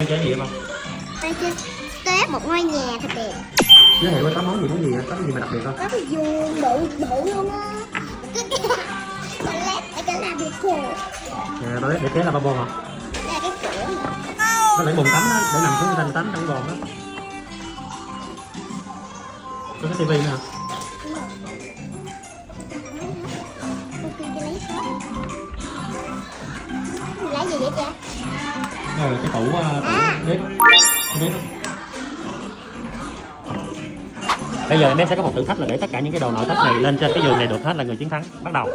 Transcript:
Chơi gì không? Tôi chơi step một ngôi nhà thật đẹp. Giới thiệu có món gì có gì mà đặc biệt không? Có cái vuông bự luôn á. Cái làm việc khổ. Nè, tôi để kế là bao bồn hả? Đây là cái cửa nữa. Có để bồn tắm đó, để nằm xuống người ta tắm trong bồn đó. Có cái tivi nữa hả? Lấy gì vậy cha? Đây là cái tủ bếp. Bếp. Bây giờ em bé sẽ có một thử thách là để tất cả những cái đồ nội thất này lên trên cái giường này được hết là người chiến thắng. Bắt đầu.